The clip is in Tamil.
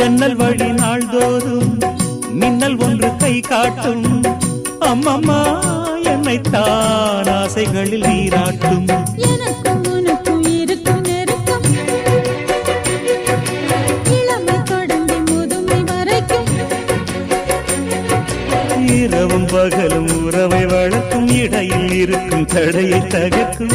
ஜன்னல் வழி நாள்தோறும் மின்னல் ஒன்று கை காட்டும். அம்மம்மா என்னைத்தான் ஆசைகளில் நீராட்டும். எனக்கும் உனக்கும் இருக்கும் நெருக்கம் இளமை தொடங்கி முதுமை வரைக்கும். இரவும் பகலும் உறவை வளர்க்கும், இடையில் இருக்கும் தடையை தகர்க்கும்.